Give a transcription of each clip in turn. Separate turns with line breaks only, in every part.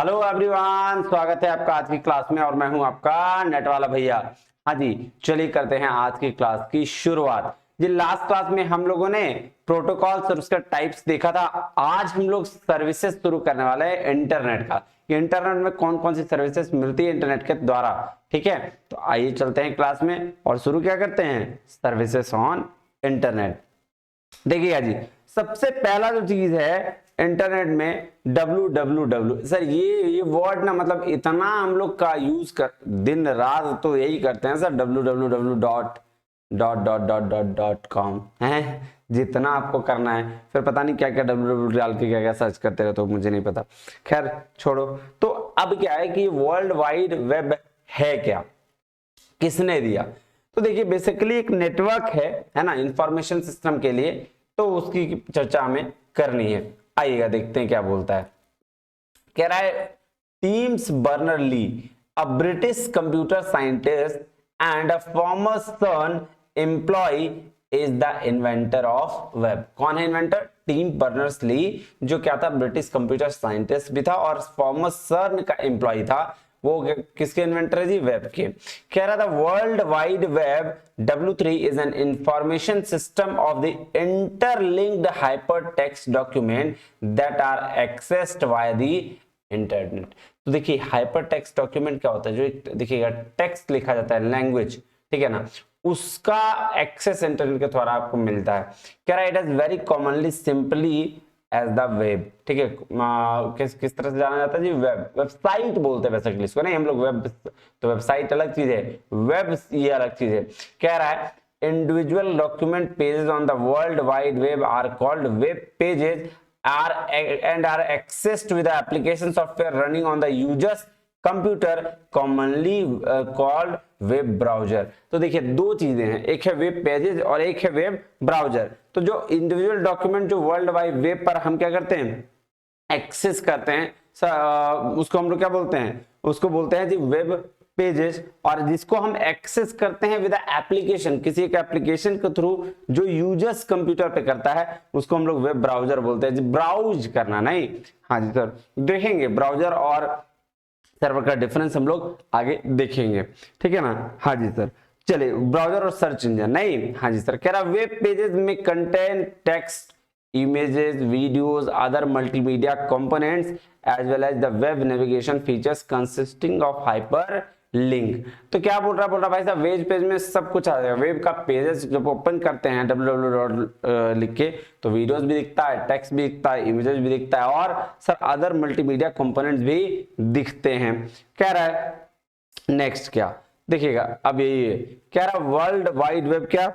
Hello everyone, स्वागत है आपका आज की क्लास में और मैं हूं आपका नेट वाला भैया। हाँ जी, चलिए करते हैं आज की क्लास की शुरुआत। जी लास्ट क्लास में हम लोगों ने प्रोटोकॉल्स और उसका टाइप्स देखा था। आज हम लोग सर्विसेज शुरू करने वाले हैं इंटरनेट का। इंटरनेट में कौन कौन सी सर्विसेज मिलती है इंटरनेट के द्वारा। ठीक है, तो आइए चलते हैं क्लास में और शुरू क्या करते हैं, सर्विसेज ऑन इंटरनेट। देखिएगा जी, सबसे पहला जो चीज है इंटरनेट में www। सर ये वर्ड ना मतलब इतना हम लोग का यूज कर दिन रात तो यही करते हैं sir, www dot dot dot dot dot dot com है। जितना आपको करना है फिर पता नहीं क्या क्या www डाल के क्या क्या सर्च करते रहे, तो मुझे नहीं पता। खैर छोड़ो। तो अब क्या है कि वर्ल्ड वाइड वेब है क्या, किसने दिया। तो देखिए बेसिकली एक नेटवर्क है ना, इंफॉर्मेशन सिस्टम के लिए। तो उसकी चर्चा हमें करनी है। आइएगा देखते हैं क्या बोलता है। कह रहा है Tim Berners Lee, a British computer scientist and a former CERN employee is the inventor of web. कौन है इन्वेंटर? टीम बर्नर्स ली, जो क्या था, ब्रिटिश कंप्यूटर साइंटिस्ट भी था और फॉर्मर सन का एम्प्लॉय था। वो किसके इन्वेंटर है जी? वेब के। कह रहा था world wide web W3 is an information system of the interlinked hypertext document that are accessed via the internet. तो देखिए हाइपरटेक्स्ट डॉक्यूमेंट क्या होता है? जो एक देखिएगा टेक्स्ट लिखा जाता है, लैंग्वेज, ठीक है ना, उसका एक्सेस इंटरनेट के द्वारा आपको मिलता है। कह रहा है it is very commonly simply as the web. ठीक है, किस तरह से जाना जाता है जी? वेब, वेबसाइट बोलते हैं बेसिकली इसको, नहीं हम लोग वेब। तो वेबसाइट अलग चीज है, वेब ये अलग चीज है। कह रहा है individual document pages on the world wide web are called web pages are accessed with the application software running on the user's computer commonly called web browser. तो देखिए दो चीजें हैं, एक है वेब पेजेस और एक है वेब ब्राउजर। तो जो इंडिविजुअल डॉक्यूमेंट जो वर्ल्ड वाइड वेब पर हम क्या करते हैं, एक्सेस करते हैं, उसको हम लोग क्या बोलते हैं? उसको बोलते हैं जी वेब पेजेस। और जिसको हम एक्सेस करते हैं विद एप्लीकेशन, किसी एक एप्लीकेशन के थ्रू जो यूजर्स कंप्यूटर पे करता है, उसको हम लोग वेब ब्राउजर बोलते हैं जी। ब्राउज करना नहीं। हाँ जी सर, देखेंगे ब्राउजर और सर्वर का डिफरेंस हम लोग आगे देखेंगे, ठीक है ना। हाँ जी सर, चलिए ब्राउजर और सर्च इंजन नहीं। हाँ जी सर, कह रहा वेब पेजेस में content text, images, videos, other multimedia components as well as the web navigation features consisting of hyperlink। तो क्या बोल रहा भाई साहब, वेब पेज में सब कुछ आ जाएगा। वेब का पेजेस जब ओपन करते हैं www लिख के, तो वीडियोस भी दिखता है, टेक्स्ट भी दिखता है, इमेजेस भी दिखता है और सर अदर मल्टीमीडिया कंपोनेंट्स भी दिखते हैं। कह रहा है नेक्स्ट क्या देखिएगा, अब यही है। कह रहा वर्ल्ड वाइड वेब क्या,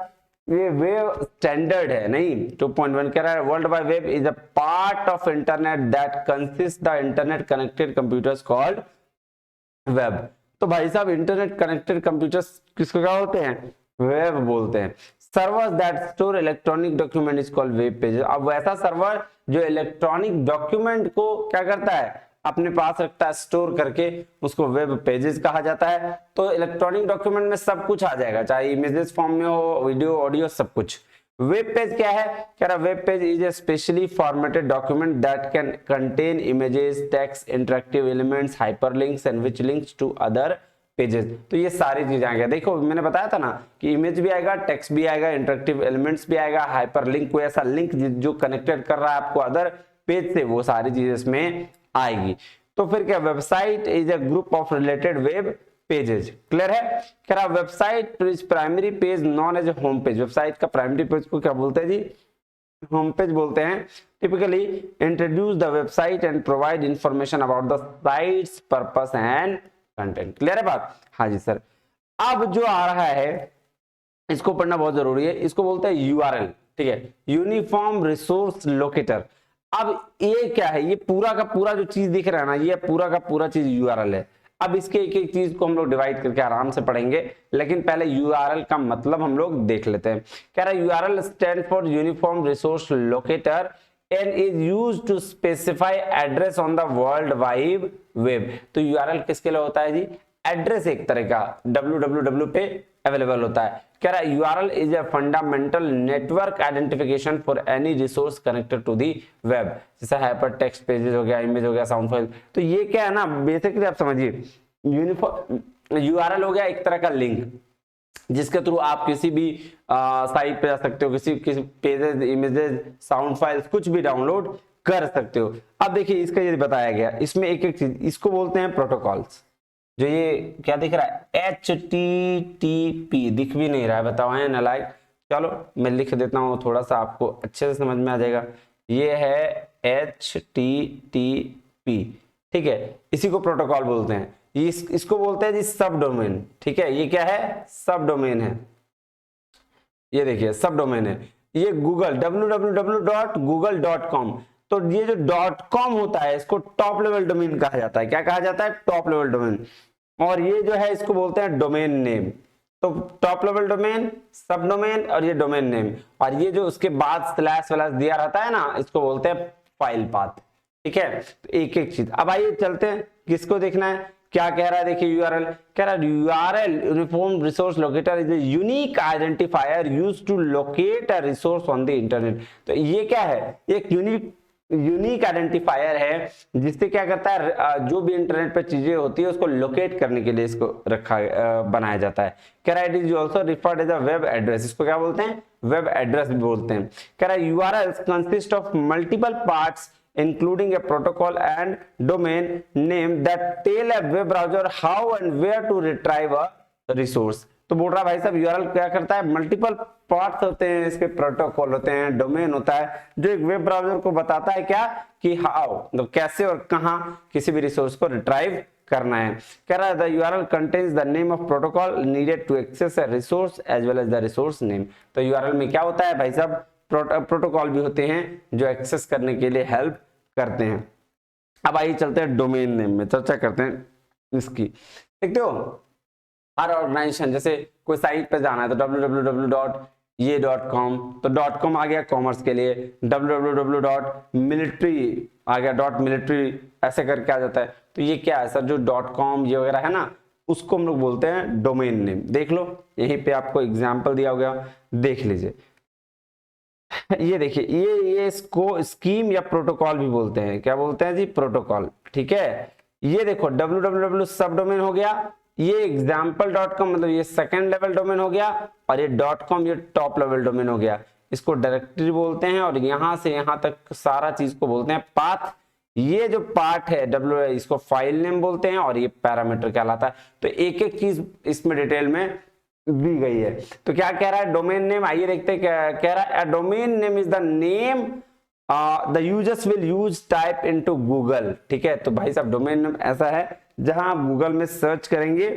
ये वेब स्टैंडर्ड है नहीं। 2.1 कह रहा है world wide web is a part of internet that consist the internet connected computers called web. तो भाई साहब इंटरनेट कनेक्टेड कंप्यूटर्स किसको क्या होते हैं? वेब बोलते हैं। Servers that store electronic document is called web pages. अब वैसा सर्वर जो इलेक्ट्रॉनिक डॉक्यूमेंट को क्या करता है, अपने पास रखता है स्टोर करके, उसको वेब पेजेस कहा जाता है। तो इलेक्ट्रॉनिक डॉक्यूमेंट में सब कुछ आ जाएगा, चाहे इमेजेस फॉर्म में हो, वीडियो, ऑडियो, सब कुछ। वेब पेज क्या है? कह रहा web page is a specially formatted document that can contain images, text, interactive elements, hyperlinks and which links to other pages. तो ये सारी चीजें आ गया। देखो मैंने बताया था ना कि इमेज भी आएगा, टेक्स्ट भी आएगा, इंटरेक्टिव एलिमेंट्स भी आएगा, हाइपरलिंक कोई ऐसा लिंक जो कनेक्टेड कर रहा है आपको अदर पेज से, वो सारी चीजें इसमें आएगी। तो फिर क्या, website is a group of related web pages. Clear है? कह रहा website is primary page known age home page. Website का प्राइमरी पेज को क्या बोलते हैं जी? होम पेज बोलते हैं। Typically introduce the website and provide information about the sites purpose and content. Clear है बात? हाँ जी सर। अब जो आ रहा है इसको पढ़ना बहुत जरूरी है, इसको बोलते हैं यूआरएल। ठीक है, यूनिफॉर्म रिसोर्स लोकेटर। अब ये क्या है? ये पूरा का पूरा जो चीज दिख रहा है ना, ये पूरा का पूरा चीज यूआरएल है। अब इसके एक एक चीज को हम लोग डिवाइड करके आराम से पढ़ेंगे, लेकिन पहले यूआरएल का मतलब हम लोग देख लेते हैं। कह रहा है URL stand for uniform resource locator and is used to specify address on the world wide web। तो यूआरएल किसके लिए होता है जी? एड्रेस एक तरह का www पे अवेलेबल होता है। कह रहा है URL is a fundamental network identification for any resource connected to the web, जैसे हाइपर टेक्स्ट पेजेस हो गया, इमेज हो गया, साउंड फाइल। तो ये क्या है ना, बेसिकली आप समझिए यूनिफॉर्म यूआरएल हो गया एक तरह का लिंक, जिसके थ्रू आप किसी भी साइट पे जा सकते हो, किसी पेजेस, इमेजेस, साउंड फाइल्स कुछ भी डाउनलोड कर सकते हो। अब देखिए इसका ये बताया गया, इसमें एक एक चीज, इसको बोलते हैं प्रोटोकॉल्स। जो ये क्या दिख रहा है, HTTP दिख भी नहीं रहा है, बताओ है नालायक। चलो मैं लिख देता हूँ, थोड़ा सा आपको अच्छे से समझ में आ जाएगा। ये है HTTP, ठीक है, इसी को प्रोटोकॉल बोलते हैं। इसको बोलते हैं जी सब डोमेन, ठीक है। ये क्या है, सब डोमेन है। ये देखिए सब डोमेन है। ये गूगल www.google.com, तो ये जो .com होता है इसको टॉप लेवल डोमेन कहा जाता है। क्या कहा जाता है, टॉप लेवल डोमेन। और ये जो है इसको बोलते हैं डोमेन नेम। तो टॉप लेवल डोमेन, सब डोमेन और ये डोमेन नेम, और ये जो उसके बाद स्लैश वलैश दिया रहता है ना, इसको बोलते हैं फाइल पाथ, ठीक है। तो एक एक चीज, अब आइए चलते हैं, किसको देखना है, क्या कह रहा है, देखिए यूआरएल कह रहा है URL uniform resource locator is a unique identifier used to locate a resource on the internet. तो ये क्या है, एक यूनिक आइडेंटिफायर है, जिससे क्या करता है, जो भी इंटरनेट पर चीजें होती है उसको लोकेट करने के लिए इसको बनाया जाता है। कह रहा है it is also referred as a web address, इसको क्या बोलते हैं, वेब एड्रेस भी बोलते हैं। कह रहा है URL consist of multiple parts including a protocol and domain name that tell a web browser how and where to retrieve a resource। तो बोल रहा भाई साहब यूआरएल क्या करता है, मल्टीपल पार्ट्स होते हैं, इसके प्रोटोकॉल होते हैं, डोमेन होता है, जो एक वेब ब्राउजर को बताता है क्या कि हाउ, मतलब कैसे और कहां किसी भी रिसोर्स को रिट्राइव करना है। कह रहा है the URL contains the name of protocol needed to access a resource as well as the resource name. तो यूआरएल में क्या होता है भाई साहब, प्रोटोकॉल भी होते हैं जो एक्सेस करने के लिए हेल्प करते हैं। अब आइए चलते हैं डोमेन नेम में, चर्चा करते हैं इसकी। देखते हो हर ऑर्गेनाइजेशन, जैसे कोई साइट पे जाना है तो www.ये.com, तो .com आ गया कॉमर्स के लिए, www.military आ गया .military, ऐसे करके आ जाता है। तो ये क्या है सर, जो .com ये वगैरह है ना, उसको हम लोग बोलते हैं डोमेन नेम। देख लो यहीं पे आपको एग्जाम्पल दिया गया, देख लीजिए। ये देखिए ये इसको स्कीम या प्रोटोकॉल भी बोलते हैं, क्या बोलते हैं जी, प्रोटोकॉल, ठीक है। ये देखो www सब डोमेन हो गया, ये example.com मतलब ये सेकंड लेवल डोमेन हो गया, और ये .com ये टॉप लेवल डोमेन हो गया। इसको डायरेक्टरी बोलते हैं, और यहां से यहां तक सारा चीज को बोलते हैं पाथ। ये जो पार्ट है इसको फाइल नेम बोलते हैं, और ये पैरामीटर कहलाता है। तो एक एक चीज इसमें डिटेल में दी गई है। तो क्या कह रहा है डोमेन नेम, आइए देखते हैं क्या कह रहा है। Domain name is the name the users will use type into Google, ठीक है। तो भाई साहब डोमेन नेम ऐसा है जहां आप गूगल में सर्च करेंगे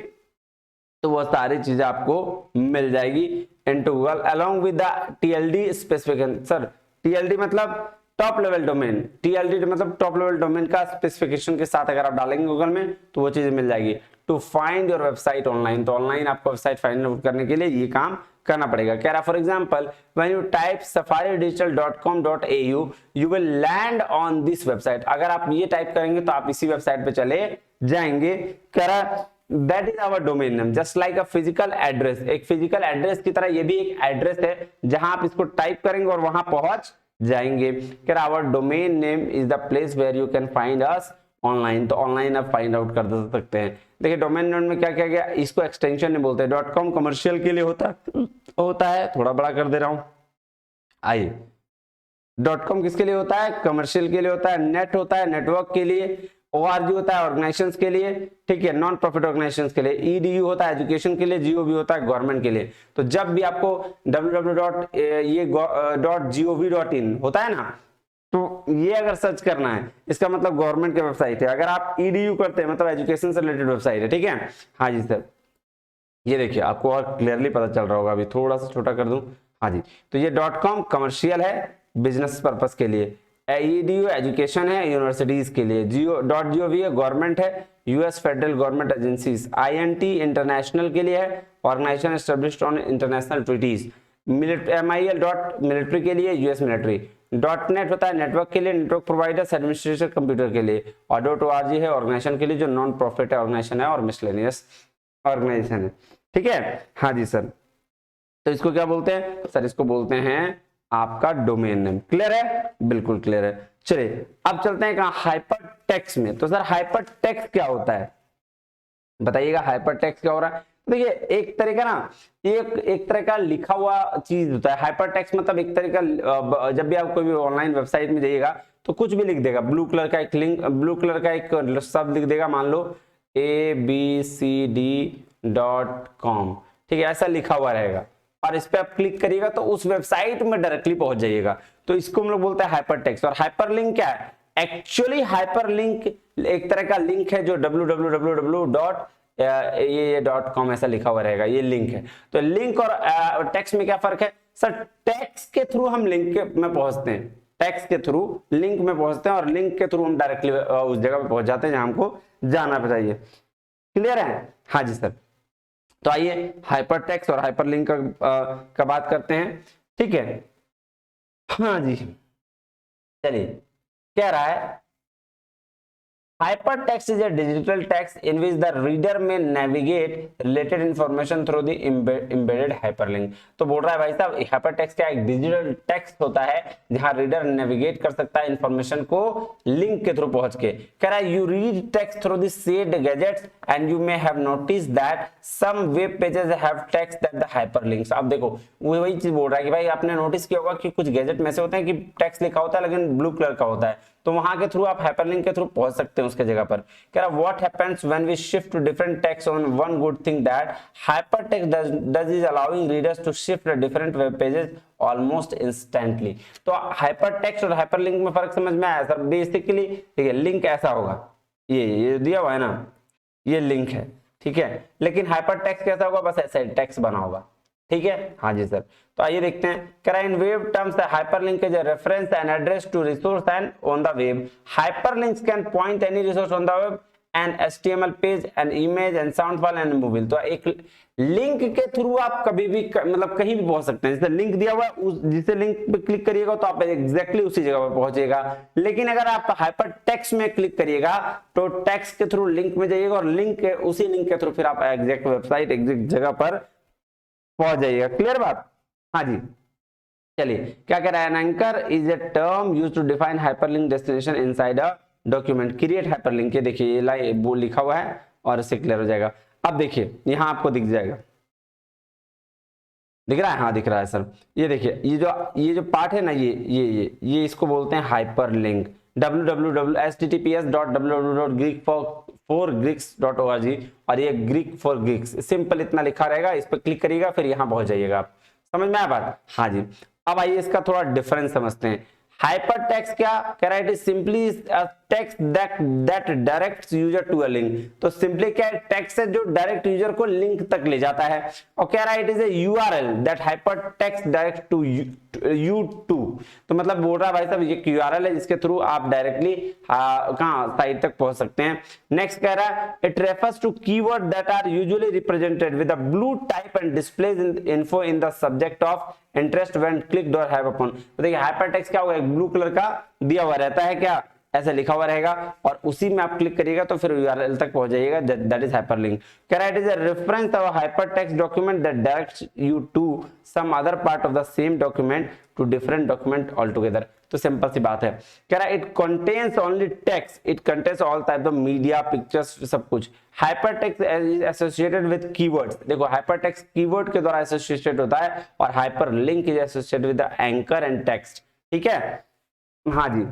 तो वह सारी चीजें आपको मिल जाएगी into Google along with the TLD specification. Sir TLD मतलब टॉप लेवल डोमेन, टीएलडी मतलब टॉप लेवल डोमेन का स्पेसिफिकेशन के साथ अगर आप डालेंगे गूगल में तो वो चीजें मिल जाएगी। To find your website online, तो ऑनलाइन आपको वेबसाइट फाइंड आउट करने के लिए ये काम करना पड़ेगा। कह रहा for example when you type safaridigital.com.au you will land on this website. अगर आप ये टाइप करेंगे तो आप इसी वेबसाइट पे चले जाएंगे। कह रहा that is our domain name just like a physical address, एक फिजिकल एड्रेस की तरह ये भी एक एड्रेस है जहां आप इसको टाइप करेंगे और वहां पहुंच जाएंगे। कह रहा our domain name is the place where you can find us online, तो ऑनलाइन आप फाइंड आउट कर सकते हैं। देखिए डोमेन नेम में क्या क्या गया, इसको एक्सटेंशन नहीं बोलते। .com कमर्शियल के लिए होता है, थोड़ा बड़ा कर दे रहा हूं। आइए .com किसके लिए होता है, कमर्शियल के लिए होता है। नेट होता है नेटवर्क के लिए, ORG होता है ऑर्गेनाइजेशंस के लिए, ठीक है, नॉन प्रॉफिट ऑर्गेनाइजेशंस के लिए, EDU होता है एजुकेशन के लिए, GOV होता है गवर्नमेंट के लिए। तो जब भी आपको www.gov.in होता है ना, तो ये अगर सर्च करना है इसका मतलब गवर्नमेंट की वेबसाइट है। अगर आप EDU करते हैं मतलब एजुकेशन से रिलेटेड वेबसाइट है, ठीक है। हाँ जी सर, ये देखिए आपको और क्लियरली पता चल रहा होगा, अभी थोड़ा सा छोटा कर दूं। हाँ जी, तो ये .com कमर्शियल है बिजनेस पर्पस के लिए, EDU एजुकेशन है यूनिवर्सिटीज के लिए, .gov है गवर्नमेंट है, US federal government agencies, INT international के लिए है, organization established on international treaties, MIL.military के लिए US मिलिट्री, .net होता है नेटवर्क के लिए, नेटवर्क प्रोवाइडर्स एडमिनिस्ट्रेशन कंप्यूटर के लिए, और .org है ऑर्गेनाइजेशन के लिए जो नॉन प्रॉफिट ऑर्गेनाइजेशन है और मिसलेनियस ऑर्गेनाइजेशन है। ठीक है, हाँ जी सर। तो इसको क्या बोलते हैं सर? इसको बोलते हैं आपका डोमेन नेम। क्लियर है? बिल्कुल क्लियर है। चलिए अब चलते हैं कहाँ? हाइपर टेक्स्ट में। तो सर हाइपर टेक्स्ट क्या होता है बताइएगा? हाइपर टेक्स्ट क्या हो रहा है? देखिए एक तरह का ना, एक तरह का लिखा हुआ चीज होता है। हाइपर टेक्स्ट मतलब एक तरह का, जब भी आप कोई भी ऑनलाइन वेबसाइट में जाइएगा तो कुछ भी लिख देगा, ब्लू कलर का एक लिंक, ब्लू कलर का एक शब्द लिख देगा, मान लो abcd.com, ठीक है, ऐसा लिखा हुआ रहेगा और इस पे आप क्लिक करिएगा तो उस वेबसाइट में डायरेक्टली पहुंच जाइएगा। तो इसको हम लोग बोलते हैं हाइपर टेक्स्ट। और हाइपर लिंक क्या है? एक्चुअली हाइपर लिंक एक तरह का लिंक है जो www.com ऐसा लिखा हुआ रहेगा, ये लिंक है। तो लिंक और टेक्स्ट में क्या फर्क है सर? टेक्स्ट के थ्रू हम लिंक में पहुंचते हैं, टेक्स्ट के थ्रू लिंक में पहुंचते हैं और लिंक के थ्रू हम डायरेक्टली उस जगह पे पहुंच जाते हैं जहां हमको जाना चाहिए। क्लियर है? हाँ जी सर। तो आइए हाइपर टेक्स्ट और हाइपर लिंक का बात करते हैं। ठीक है, हाँ जी, चलिए कह रहा है hypertext is a digital text in which the reader may navigate related information through the embedded hyperlink। तो बोल रहा है भाई साहब hypertext क्या एक डिजिटल टेक्स्ट होता है जहां रीडर नेविगेट कर सकता है इंफॉर्मेशन को लिंक के थ्रू पहुंच के। कह रहा है you read text through the shared gadgets and you may have noticed that some web pages have text that the hyperlinks. अब देखो वही चीज बोल रहा है कि भाई आपने नोटिस किया होगा कि कुछ गैजेट में से होते हैं कि टेक्स्ट लिखा होता है लेकिन ब्लू कलर का होता है, तो वहां के थ्रू आप हाइपरलिंक के थ्रू पहुंच सकते हैं उसके जगह पर। कह रहा what happens when we shift to different text on one good thing that hypertext does is allowing readers to shift different web pages almost instantly. तो हाइपरटेक्स्ट और हाइपरलिंक में फर्क समझ में आया सर? बेसिकली ठीक है, लिंक ऐसा होगा, ये दिया हुआ है ना, ये लिंक है, ठीक है, लेकिन हाइपरटेक्स्ट कैसा होगा? बस ऐसा टेक्स्ट बना होगा। ठीक है, हाँ जी सर। तो आइए देखते हैं। कह रहा है in web terms hyperlink is a reference and address to resource and on the web. Hyperlinks can point any resource on the web and HTML page and image and sound file and movie. तो एक link के through आप कभी भी मतलब कहीं भी पहुंच सकते हैं। जैसे लिंक दिया हुआ है, जिसे लिंक पे क्लिक करिएगा तो आप एग्जैक्टली उसी जगह पर पहुंचेगा। लेकिन अगर आप हाइपर टेक्स्ट में क्लिक करिएगा तो टेक्स्ट के थ्रू लिंक में जाइएगा और लिंक के उसी लिंक के थ्रू फिर आप एग्जैक्ट वेबसाइट एग्जैक्ट जगह पर पहुंच जाइएगा। क्लियर बात? हाँ जी, चलिए क्या कह रहा है? Anchor is a term used to define hyperlink destination inside a document. Create hyperlink, ये देखिए ये लाइन वो लिखा हुआ है और इससे क्लियर हो जाएगा। अब देखिए यहां आपको दिख जाएगा, दिख रहा है? हाँ दिख रहा है सर। ये देखिए ये जो पार्ट है ना, ये इसको बोलते हैं हाइपरलिंक। www.https.www.greek4greeks.org और ये ग्रीक फॉर ग्रीक्स, सिंपल इतना लिखा रहेगा, इस पर क्लिक करिएगा फिर यहां पहुंच जाइएगा आप। समझ में आया बात? हाँ जी। अब आइए इसका थोड़ा डिफरेंस समझते हैं। हाइपर टेक्स्ट क्या कह रहा है? It is simply text that directs user to a link. तो सिंपली क्या है? टेक्स्ट है जो डायरेक्ट यूजर को लिंक तक ले जाता है। और कह रहा है it is a URL that hyper text direct to you to. तो मतलब बोल रहा है भाई साहब ये URL है जिसके थ्रू आप डायरेक्टली कहां साइट तक पहुंच सकते हैं। नेक्स्ट कह रहा है it refers to keyword that are usually represented with a blue type and displays info in the subject of interest when clicked और हैव अपॉन। तो देखिए हाइपर टेक्स्ट क्या होगा? ब्लू कलर का दिया हुआ रहता है, क्या ऐसा लिखा हुआ रहेगा और उसी में आप क्लिक करिएगा तो फिर URL तक पहुंच जाइएगा। That is hyperlink. कह रहा है it is a reference of hyper text document that directs you to some other part of the same document to different document all together. तो सिंपल सी बात है। कह रहा है it contains only text, it contains all type of media, pictures, सब कुछ। Hyper text is associated with keywords. देखो हाइपर टेक्स्ट कीवर्ड के द्वारा एसोसिएटेड होता है और hyper link is associated with the anchor and text. ठीक है, हाँ जी।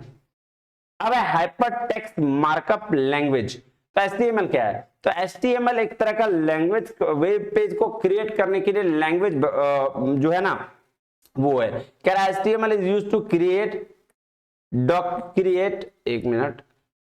अब है हाइपर टेक्स्ट मार्कअप लैंग्वेज। तो HTML क्या है? तो HTML एक तरह का लैंग्वेज, वेब पेज को क्रिएट करने के लिए लैंग्वेज जो है ना वो है। कह रहा है HTML इज यूज्ड टू एक minute,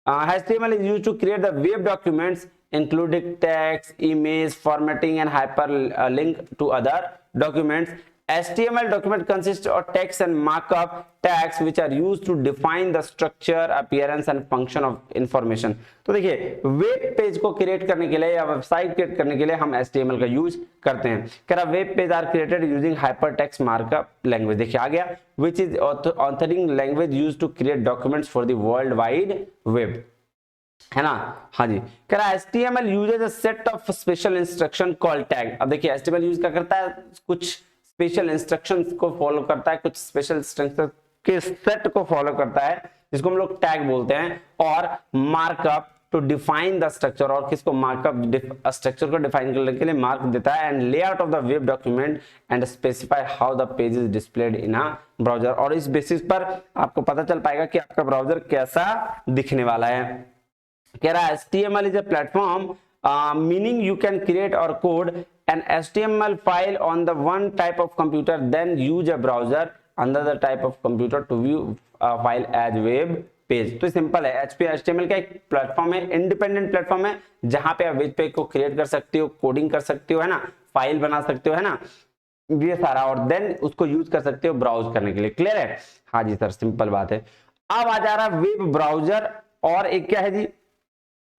HTML is used to create the web documents including text, image, formatting and hyperlink to other documents. HTML document consists of text and markup tags which are used to define the structure, appearance and function of information। तो देखिए web page को create करने के लिए या website create करने के लिए हम HTML का यूज करते हैं। कह रहा web page are created using hypertext markup language. देखिए आ गया, which is authoring language used to create documents for the world wide web। है ना। हाँ जी, कह रहा है HTML uses a set of special instruction called tag. अब देखिए HTML यूज क्या करता है, कुछ स्पेशल इंस्ट्रक्शंस को फॉलो करता है, कुछ स्पेशल इंस्ट्रक्शंस के सेट को फॉलो करता है जिसको हम लोग टैग बोलते हैं, और markup to define the structure, और किसको मार्कअप स्ट्रक्चर को डिफाइन करने के लिए मार्क देता है, and layout of the web document and specify how the page is displayed in a browser. और इस बेसिस पर आपको पता चल पाएगा कि आपका ब्राउजर कैसा दिखने वाला है। कह रहा है HTML is a platform, meaning you can create or code an HTML file on the one type of computer, then use a browser another type of computer to view file as web page. तो simple है, HTML का एक platform है, independent platform है, जहां पे आप web page को क्रिएट कर सकते हो, कोडिंग कर सकते हो, है ना, फाइल बना सकते हो, है ना, ये सारा, और देन उसको यूज कर सकते हो ब्राउज करने के लिए। क्लियर है? हाँ जी सर, सिंपल बात है। अब आ जा रहा वेब ब्राउजर, और एक क्या है जी,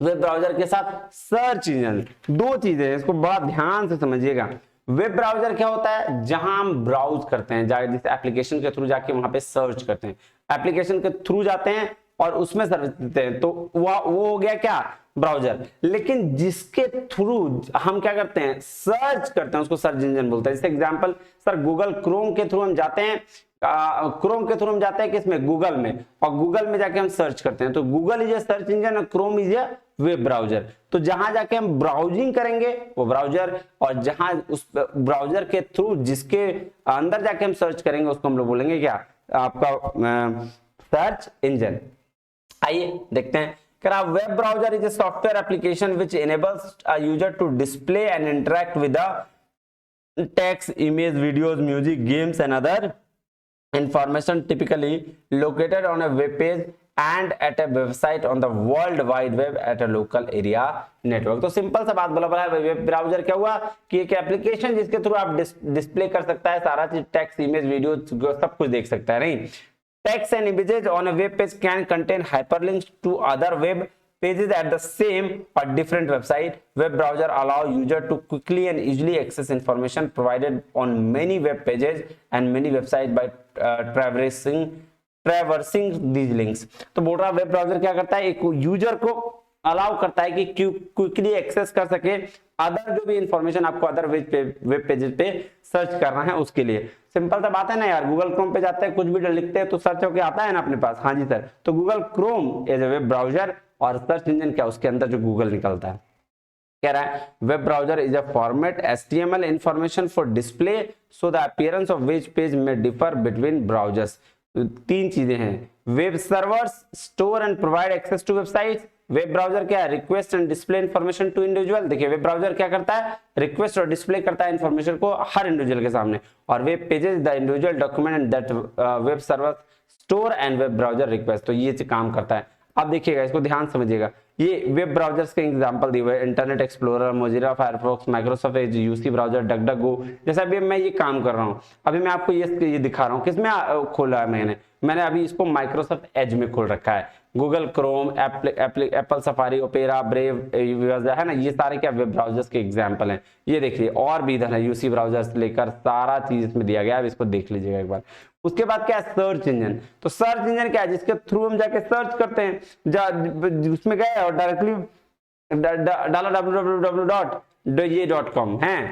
वेब ब्राउजर के साथ सर्च इंजन। दो चीजें हैं, इसको बड़ा ध्यान से समझिएगा। वेब ब्राउजर क्या होता है, जहां हम ब्राउज करते हैं, जिस एप्लीकेशन के थ्रू जाके वहां पे सर्च करते हैं, एप्लीकेशन के थ्रू जाते हैं और उसमें सर्च देते हैं, तो वो हो गया क्या, ब्राउजर। लेकिन जिसके थ्रू हम क्या करते हैं, सर्च करते हैं, उसको सर्च इंजन बोलते हैं। जैसे एग्जांपल सर, गूगल क्रोम के थ्रू हम जाते हैं, क्रोम के थ्रू हम जाते हैं किसमें, गूगल में, और गूगल में जाके हम सर्च करते हैं, तो Google is a search engine और Chrome is a web browser. तो जहां जाके हम ब्राउजिंग करेंगे वो ब्राउजर, और जहां उस ब्राउजर के थ्रू जिसके अंदर जाके हम सर्च करेंगे उसको हम लोग बोलेंगे क्या, आपका सर्च इंजन। आइए देखते हैं। Web browser is a software application which enables a user to display and interact with the text, image, videos, music, games and other information typically located on a web page and at a website on the world wide web at a local area network। तो simple सा बात बोला है, web browser क्या हुआ कि एक application जिसके थ्रू आप डिस्प्ले कर सकता है सारा चीज, टेक्स्ट, इमेज, वीडियो, सब कुछ देख सकता है। नहीं, text and images on a web page can contain hyperlinks to other web pages at the same or different website. Web browser allow user to quickly and easily access information provided on many web pages and many websites by traversing these links। तो बोल रहा web browser क्या करता है, एक user को allow करता है कि क्विकली एक्सेस कर सके अदर जो भी इंफॉर्मेशन आपको अदर वेब पेजेस पे सर्च करना है उसके लिए। सिंपल सा बात है ना यार, गूगल क्रोम पे जाते हैं, कुछ भी लिखते हैं तो सर्च होके आता है ना अपने पास। हाँ जी सर, तो Google Chrome as a web browser, और सर्च इंजन क्या, उसके अंदर जो गूगल निकलता है। कह रहा है web browser is a format HTML information for display so the appearance of which page may differ between browsers. तीन चीजें हैं, web servers store and provide access to websites. Web browser क्या है, request and display information to individual. देखिए web browser क्या करता है, request और डिस्प्ले करता है इंफॉर्मेशन को हर इंडिविजुअल के सामने, और web pages the individual document and that web server store and web browser request. तो ये काम करता है। अब देखिएगा, इसको ध्यान समझिएगा, ये वेब ब्राउजर्स के एग्जांपल दिए हुए हैं, internet explorer, Mozilla Firefox, Microsoft Edge, UC browser, DuckDuckGo. जैसे अभी मैं ये काम कर रहा हूँ, अभी मैं आपको ये दिखा रहा हूँ, किसमें खोला है मैंने अभी इसको माइक्रोसॉफ्ट एज में खोल रखा है। Google Chrome, Apple safari, opera, brave, है ना, ये सारे क्या वेब ब्राउजर्स के एग्जांपल हैं। ये देखिए और भी इधर है, यूसी ब्राउजर्स लेकर सारा चीज इसमें दिया गया है, इसको देख लीजिएगा एक बार। उसके बाद क्या है, सर्च इंजन। तो सर्च इंजन क्या है, जिसके थ्रू हम जाके सर्च करते हैं, उसमें गए और डायरेक्टली डाला www.com है,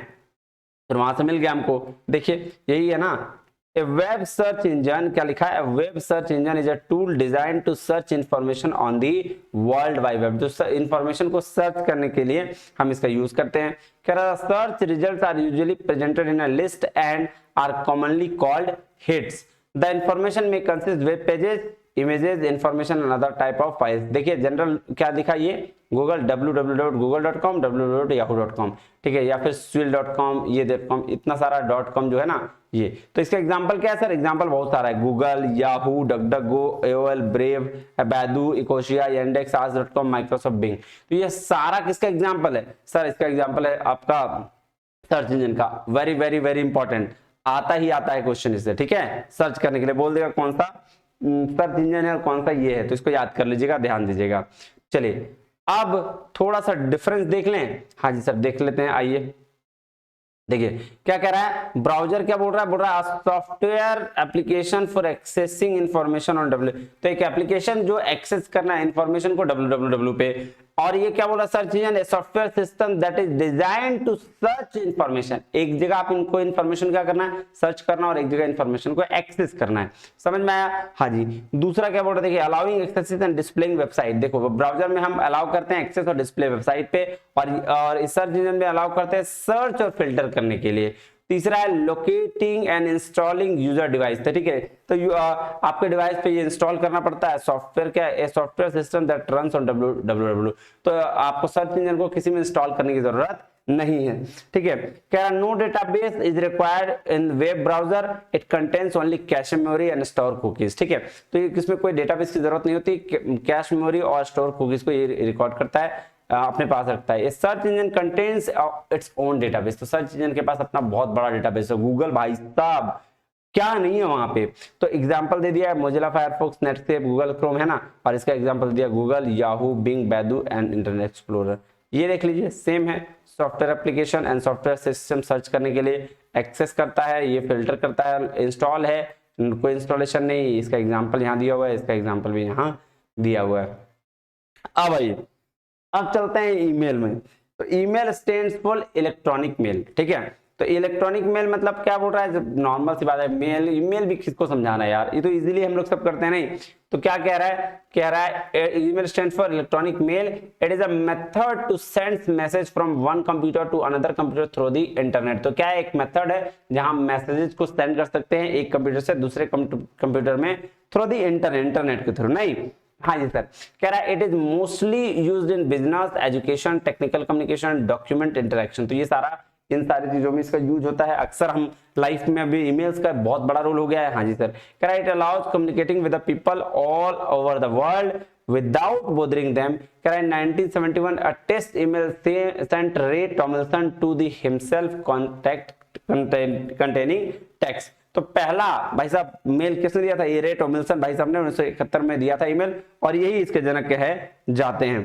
फिर वहां से मिल गया हमको। देखिए यही है ना, A web search engine, क्या लिखा है, web search engine is a tool design to search information on the world wide web. जो इंफॉर्मेशन को सर्च करने के लिए हम इसका यूज करते हैं। कह रहा है search results are usually presented in a list and are commonly called hits. The information may consist web pages, images, information and other type of files. देखिए जनरल क्या दिखा, ये गूगल www.google.com, www.yahoo.com, ठीक है, या फिर swill.com, ये .com, इतना सारा .com जो है ना ये। तो इसका एग्जांपल क्या है सर, एग्जांपल बहुत सारा है, Google, Yahoo, DuckDuckGo, AOL, Brave, Baidu, Ecosia, Yandex, आज.com, माइक्रोसॉफ्ट बिंग। तो ये सारा किसका एग्जांपल है सर, इसका एग्जांपल है आपका सर्च इंजन का। वेरी वेरी वेरी इंपॉर्टेंट, आता ही आता है क्वेश्चन इससे, ठीक है, सर्च करने के लिए बोल देगा कौन सा सर्च इंजन है और कौन सा ये है, तो इसको याद कर लीजिएगा, ध्यान दीजिएगा। चलिए अब थोड़ा सा डिफरेंस देख लें। हाँ जी सर, देख लेते हैं, आइए। देखिए क्या कह रहा है, ब्राउजर क्या बोल रहा है software application for accessing information on W, तो एक एप्लीकेशन जो एक्सेस करना है इंफॉर्मेशन को www पे, और ये क्या बोल रहा है, search engine software system that is design to search information, एक जगह आप इनको इंफॉर्मेशन क्या करना है, सर्च करना, और एक जगह इंफॉर्मेशन को एक्सेस करना है, समझ में आया। हाँ जी, दूसरा क्या बोल रहा है, देखिए allowing access and displaying website, देखो ब्राउजर में हम अलाउ करते हैं एक्सेस और डिस्प्ले वेबसाइट पे, और इस सर्च इंजन में अलाउ करते हैं सर्च और फिल्टर करने के लिए। तीसरा है locating and installing user device, ठीक है, तो आपके डिवाइस पे ये इंस्टॉल करना पड़ता है सॉफ्टवेयर, क्या है software system that runs on www, तो आपको सर्च इंजन को किसी में इंस्टॉल करने की जरूरत नहीं है, ठीक है। कह रहा no database is required in web browser, it contains only cache memory and store cookies, ठीक है, तो इसमें कोई डेटाबेस की जरूरत नहीं होती, कैश मेमोरी और स्टोर कुकीज को ये रिकॉर्ड करता है, अपने पास रखता है। Search engine contains its own database, तो सर्च इंजन के पास अपना बहुत बड़ा डेटाबेस है, गूगल भाई साहब क्या नहीं है वहां पे, तो एग्जांपल दे दिया है Mozilla Firefox, Netscape, Google Chrome है ना, और इसका एग्जांपल दिया Google, Yahoo, Bing, Baidu and Internet Explorer, ये देख लीजिए सेम है, software application and software system search करने के लिए एक्सेस करता है, ये फिल्टर करता है, इंस्टॉल है, कोई इंस्टॉलेशन नहीं, इसका एग्जांपल यहाँ दिया हुआ है, इसका एग्जांपल भी यहाँ दिया हुआ है। अब भाई अब चलते हैं ईमेल में, तो email stands for electronic mail, ठीक है, तो इलेक्ट्रॉनिक मेल मतलब क्या बोल रहा है, जब नॉर्मल सी बात है, मेल ईमेल भी किसको समझाना है यार, ये तो इजीली हम लोग सब करते हैं नहीं, तो क्या कह रहा है email stands for electronic mail, it is a method to send message from one computer to another computer through the internet, तो क्या एक मेथड है जहां मैसेजेस को सेंड कर सकते हैं एक कंप्यूटर से दूसरे कंप्यूटर में थ्रू द इंटरनेट के थ्रू, नहीं। हाँ जी सर, कह रहा है it is mostly used in business, education, technical communication, document interaction, तो ये सारा इन सारी चीजों में इसका यूज होता है, अक्सर हम लाइफ में अभी ईमेल्स का बहुत बड़ा रोल हो गया है। हाँ जी सर, कह रहा है it allows communicating with the people all over the world without bothering them, कह रहा है 1971 a test email sent Ray Tomlinson to the himself contact containing text, तो पहला भाई साहब मेल किसने दिया था, ये रे टॉमिल्सन भाई साहब ने 1971 में दिया था ईमेल, और यही इसके जनक है जाते हैं,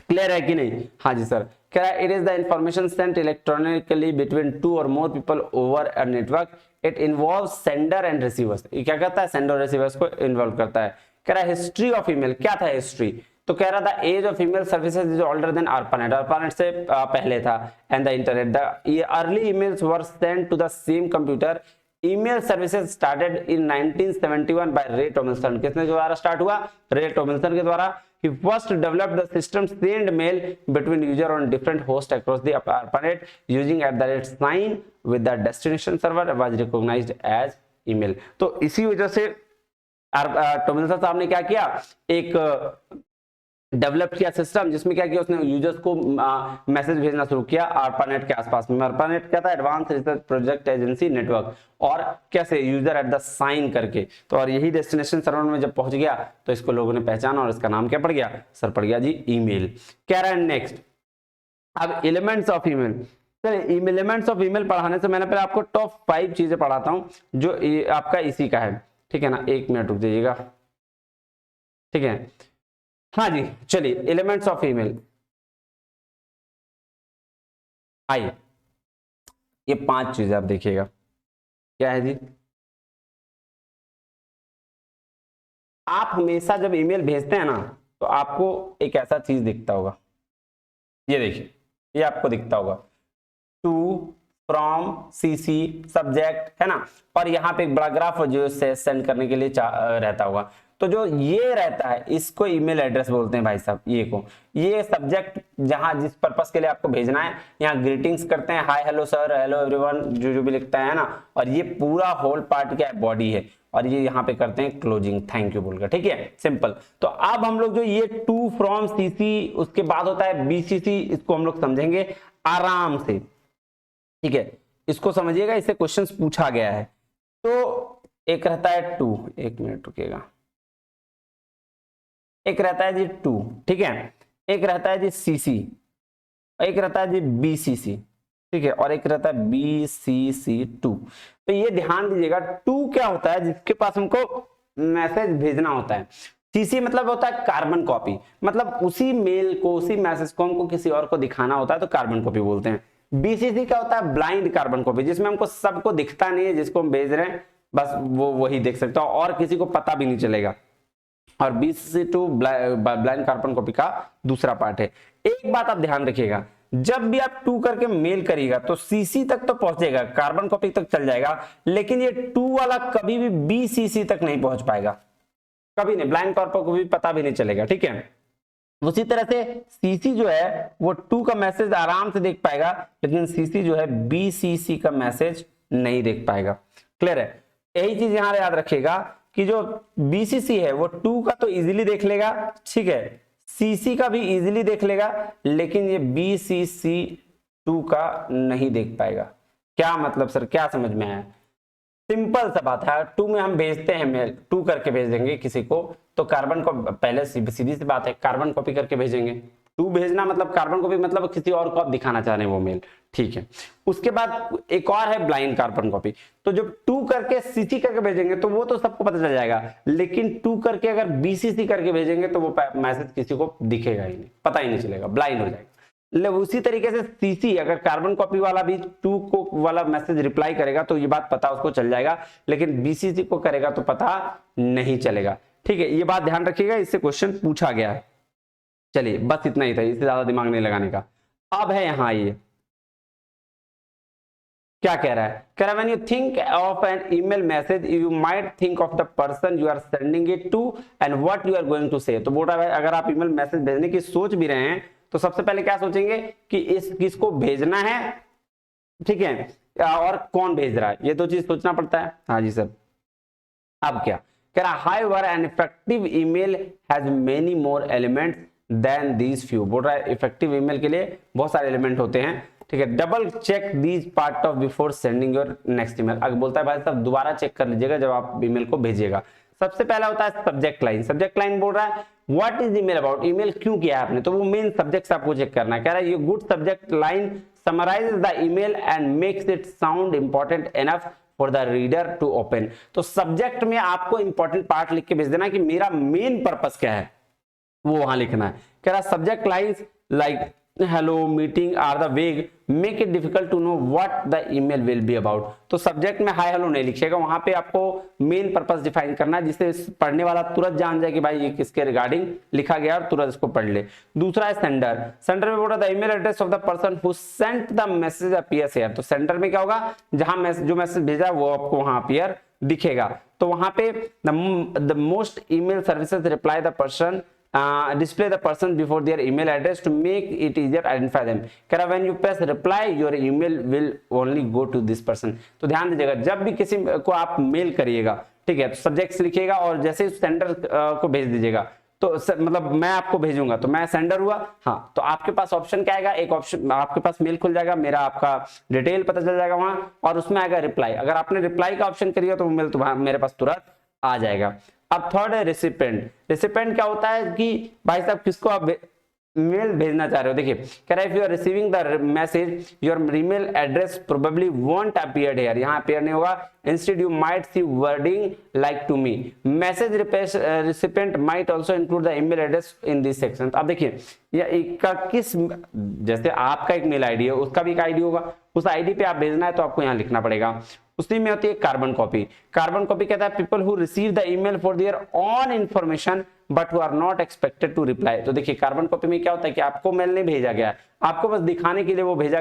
क्लियर है कि नहीं। हाँ जी सर, कह रहा है it is the information sent electronically between two or more people over a network, it involves sender and receivers, ये क्या करता है, सेंडर और रिसीवर्स को इन्वॉल्व करता है। कह रहा है हिस्ट्री ऑफ ईमेल, क्या था हिस्ट्री, तो कह रहा था age of email services is older than ARPANET, ARPANET से पहले था, and the internet, the early emails were sent to the same computer, email services started in 1971 by Ray Tomlinson, किसने द्वारा स्टार्ट हुआ, रे टॉमिल्सन के द्वारा। He first developed the system send mail between user on different hosts across the ARPANET using @sign with the destination server was recognized as email, तो इसी वजह से टॉमिल्सन साहब ने क्या किया, एक डेवलप किया सिस्टम, जिसमें क्या किया उसने यूजर्स को मैसेज भेजना शुरू किया ARPANET के आसपास में। ARPANET क्या था, advance research project agency network, और कैसे यूजर एट द साइन करके, तो और यही डेस्टिनेशन सर्वर में जब पहुंच गया तो इसको लोगों ने पहचाना और इसका नाम क्या पड़ गया सर, पड़ गया जी ईमेल। कह रहा है नेक्स्ट, अब एलिमेंट्स ऑफ ईमेल, चलिए एलिमेंट्स ऑफ ईमेल पढ़ाने से मैंने पहले आपको टॉप 5 चीजें पढ़ाता हूं जो आपका इसी का है, ठीक है ना, 1 मिनट रुक जाइएगा, ठीक है। हाँ जी चलिए, एलिमेंट्स ऑफ ईमेल, आइए ये 5 चीजें आप देखिएगा, क्या है जी, आप हमेशा जब ईमेल भेजते हैं ना तो आपको एक ऐसा चीज दिखता होगा, ये देखिए, ये आपको दिखता होगा टू, फ्रॉम, सीसी, सब्जेक्ट, है ना, और यहाँ पे एक बड़ा ग्राफ जो सेंड करने के लिए रहता होगा, तो जो ये रहता है इसको ईमेल एड्रेस बोलते हैं भाई साहब, ये को, ये सब्जेक्ट जहां जिस पर्पस के लिए आपको भेजना है, यहाँ ग्रीटिंग्स करते हैं, hi hello sir, hello everyone, जो भी लिखता है ना, और ये पूरा होल पार्ट क्या है, बॉडी है, और ये यहाँ पे करते हैं क्लोजिंग, थैंक यू बोलकर, ठीक है, सिंपल। तो अब हम लोग जो ये टू, फ्रॉम, सीसी, उसके बाद होता है बीसीसी, इसको हम लोग समझेंगे आराम से, ठीक है, इसको समझिएगा, इससे क्वेश्चंस पूछा गया है। तो एक रहता है टू, 1 मिनट रुकिएगा, एक रहता है जी टू, ठीक है, एक रहता है जी सीसी, एक रहता है जी बीसीसी, ठीक है, और एक रहता है BCC2। तो ये ध्यान दीजिएगा, टू क्या होता है, जिसके पास हमको मैसेज भेजना होता है, सीसी मतलब होता है कार्बन कॉपी, मतलब उसी मेल को, उसी मैसेज को हमको किसी और को दिखाना होता है तो कार्बन कॉपी बोलते हैं। बीसीसी क्या होता है, ब्लाइंड कार्बन कॉपी, जिसमें हमको सबको दिखता नहीं है जिसको हम भेज रहे हैं, बस वो वही देख सकता है और किसी को पता भी नहीं चलेगा। और BCC to blind carbon copy का दूसरा पार्ट है। एक बात आप ध्यान रखिएगा, जब भी आप टू करके मेल करिएगा तो सीसी तक तो पहुंचेगा, कार्बन कॉपी तक चल जाएगा, लेकिन ये टू वाला कभी भी बीसीसी तक नहीं पहुंच पाएगा, कभी नहीं, ब्लाइंड कार्बन को भी पता भी नहीं चलेगा, ठीक है। उसी तरह से सीसी जो है वो टू का मैसेज आराम से देख पाएगा, लेकिन सीसी जो है बीसीसी का मैसेज नहीं देख पाएगा। क्लियर है, यही चीज यहां याद रखिएगा कि जो बीसीसी है वो टू का तो इजीली देख लेगा, ठीक है, सीसी का भी इजीली देख लेगा, लेकिन ये बीसीसी टू का नहीं देख पाएगा। क्या मतलब सर, क्या समझ में आया? सिंपल सा बात है, टू में हम भेजते हैं मेल, टू करके भेज देंगे किसी को, तो कार्बन को पहले सीधी सी बात है कार्बन कॉपी करके भेजेंगे। टू भेजना मतलब कार्बन कॉपी, मतलब किसी और को आप दिखाना चाह रहे हैं वो मेल, ठीक है। उसके बाद एक और है ब्लाइंड कार्बन कॉपी, तो जब टू करके सीसी करके भेजेंगे तो वो तो सबको पता चल जाएगा, लेकिन टू करके अगर बीसीसी करके भेजेंगे तो वो मैसेज किसी को दिखेगा ही नहीं, पता ही नहीं चलेगा, ब्लाइंड हो जाएगा। उसी तरीके से सीसी अगर कार्बन कॉपी वाला भी टू को वाला मैसेज रिप्लाई करेगा तो ये बात पता उसको चल जाएगा, लेकिन बीसीसी को करेगा तो पता नहीं चलेगा, ठीक है। ये बात ध्यान रखिएगा, इससे क्वेश्चन पूछा गया है। चलिए बस इतना ही था, इससे ज्यादा दिमाग नहीं लगाने का। अब है यहां ये क्या कह रहा है, कह रहा है when you think of an email message you might think of the person you are sending it to and what you are going to say. तो बोल रहा है अगर आप ईमेल मैसेज भेजने की सोच भी रहे हैं तो सबसे पहले क्या सोचेंगे कि इस किसको भेजना है, ठीक है, और कौन भेज रहा है, ये दो चीज सोचना पड़ता है। हाँ जी सर, अब क्या कह रहा है, however an effective email has many more elements than these few. बोल रहा है इफेक्टिव ईमेल के लिए बहुत सारे एलिमेंट होते हैं, ठीक है। Double check these part of before sending your next email. अगर बोलता है भाई साहब दोबारा चेक कर लीजिएगा जब आप ईमेल को भेजिएगा। सबसे पहला होता है सब्जेक्ट लाइन। सब्जेक्ट लाइन बोल रहा है what is email about, email क्यों किया है आपने, तो वो मेन सब्जेक्ट से आपको चेक करना है। कह रहा है ये good subject line summarizes the email and makes it sound important enough for the reader to open. तो सब्जेक्ट में आपको इंपॉर्टेंट पार्ट लिख के भेज देना कि मेरा मेन पर्पस क्या है, वो वहां लिखना है। कह रहा subject lines like hello meeting are the vague make it difficult to know what the email will be about. तो सब्जेक्ट में हाय हेलो नहीं लिखिएगा, वहां पे आपको मेन पर्पस डिफाइन करना है जिससे पढ़ने वाला तुरंत जान जाए कि भाई ये किसके रिगार्डिंग लिखा गया और तुरंत इसको पढ़ ले। दूसरा है सेंडर। सेंडर में बोला the email address of the person who sent the message appears here. तो सेंडर में क्या होगा, जहां जो मैसेज भेजा वो आपको वहां अपीयर दिखेगा। तो वहां पे the most email services reply the person display the person before their email address to make it easier identify them। कह रहा when you press reply your email will only go to this person। तो ध्यान दीजिएगा जब भी किसी को आप मेल करिएगा, ठीक है, तो सब्जेक्ट लिखिएगा और जैसे सेंडर को भेज दीजिएगा, तो मतलब मैं आपको भेजूंगा तो मैं सेंडर हुआ, हाँ, तो आपके पास ऑप्शन क्या आएगा, एक ऑप्शन आपके पास मेल खुल जाएगा, मेरा आपका डिटेल पता चल जाएगा वहां, और उसमें आएगा रिप्लाई। अगर आपने रिप्लाई का ऑप्शन करिए तो मेल तो मेरे पास तुरंत आ जाएगा। अब थर्ड है रिसिपेंट। रिसिपेंट क्या होता है कि भाई साहब किसको आप मेल भेजना चाह रहे हो। देखिए कह रहा है if you are receiving the message your email address probably won't appear here, यहां अपीयर नहीं होगा, instead you might see wording like to me. Message recipient might also include the email address in this section. अब देखिए ये किस, जैसे आपका एक मेल आईडी है उसका भी एक आईडी होगा, उस आईडी पे आप भेजना है तो आपको यहां लिखना पड़ेगा। उसी में होती है कार्बन कॉपी। कार्बन कॉपी कहता है people who receive the email for their own information but who are not expected to reply. तो देखिए कार्बन कॉपी में क्या होता है कि आपको मेल नहीं भेजा गया, आपको बस दिखाने के लिए वो भेज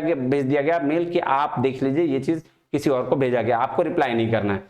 दिया गया मेल कि आप देख लीजिए ये चीज किसी और को भेजा गया, आपको रिप्लाई नहीं करना है।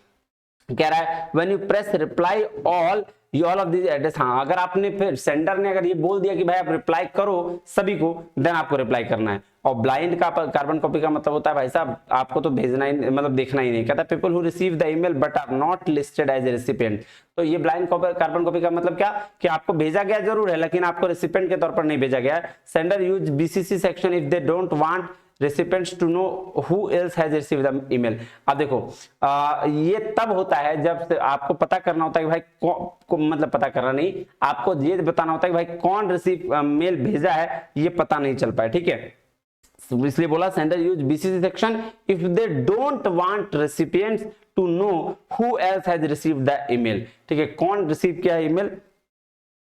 कह रहा है when you press reply all all of this address, हाँ, अगर आपने फिर सेंडर ने अगर ये बोल दिया कि भाई आप रिप्लाई करो सभी को, देन आपको रिप्लाई करना है। और ब्लाइंड का कार्बन कॉपी का मतलब होता है भाई साहब आपको तो भेजना ही मतलब देखना ही नहीं। कहता है people who receive the email but are not listed as a recipient. तो ये ब्लाइंड कार्बन कॉपी का मतलब क्या कि आपको भेजा गया जरूर है लेकिन आपको रिसिपिएंट के तौर पर नहीं भेजा गया है। Sender use BCC section if they don't want recipients to know who else has received the email। अब देखो ये तब होता है जब आपको पता करना होता है कि भाई मतलब पता करना नहीं, आपको ये बताना होता है कि भाई कौन रिसीव मेल भेजा है ये पता नहीं चल पाया, ठीक है। इसलिए बोला sender use BCC section if they don't want recipients to know who else has received the email, ठीक है, कौन रिसीव किया है ईमेल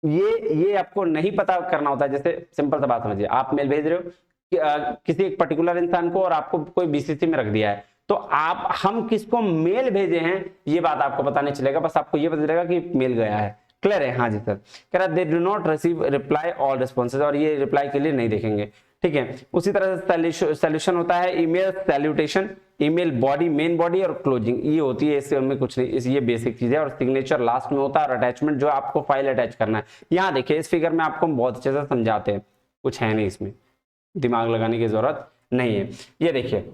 ये आपको नहीं पता करना होता है। जैसे सिंपल सा बात समझिए, आप मेल भेज रहे हो, किसी एक पर्टिकुलर इंसान को और आपको कोई बीसीसी में रख दिया है, तो आप हम किसको मेल भेजे हैं ये बात आपको पता नहीं चलेगा, बस आपको ये पता चलेगा कि मेल गया है। क्लियर है? हाँ जी सर। कह रहा they do not receive reply all responses, और ये रिप्लाई के लिए नहीं देखेंगे। ठीक है, उसी तरह से सॉल्यूशन होता है email salutation, email body, main body और क्लोजिंग, ये होती है, इससे उनमें कुछ नहीं, ये बेसिक चीज है। और सिग्नेचर लास्ट में होता है, और अटैचमेंट जो आपको फाइल अटैच करना है। यहाँ देखिए इस फिगर में आपको बहुत अच्छे से समझाते हैं, कुछ है नहीं इसमें, दिमाग लगाने की जरूरत नहीं है। ये देखिए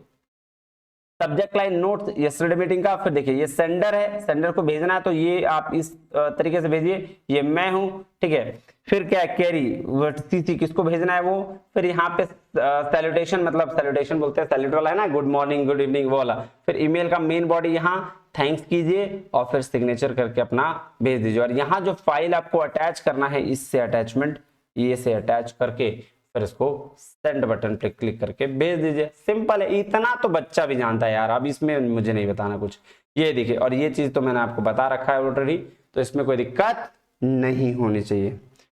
subject line notes yesterday meeting का, फिर देखिए ये सेंडर है, सेंडर को भेजना है तो ये आप इस तरीके से भेजिए, ये मैं हूं। ठीक है, फिर क्या है कैरी, सीसी किसको भेजना है वो, फिर यहाँ पे सैल्यूटेशन, मतलब सैल्यूटेशन बोलते हैं सैल्यूट वाला है ना, गुड मॉर्निंग गुड इवनिंग वो वाला। फिर ईमेल का मेन बॉडी यहाँ थैंक्स कीजिए और फिर सिग्नेचर करके अपना भेज दीजिए। और यहाँ जो फाइल आपको अटैच करना है, इससे अटैचमेंट ये से अटैच करके फिर इसको सेंड बटन पे क्लिक करके भेज दीजिए। सिंपल है, इतना तो बच्चा भी जानता है यार, अब इसमें मुझे नहीं बताना कुछ। ये देखिए, और ये चीज तो मैंने आपको बता रखा है ऑलरेडी, तो इसमें कोई दिक्कत नहीं होनी चाहिए।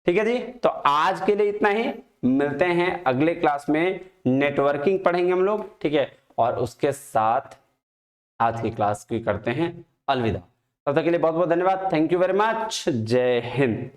ठीक है जी, तो आज के लिए इतना ही, मिलते हैं अगले क्लास में, नेटवर्किंग पढ़ेंगे हम लोग। ठीक है, और उसके साथ आज की क्लास की करते हैं अलविदा। तब तक के लिए बहुत बहुत धन्यवाद, थैंक यू वेरी मच, जय हिंद।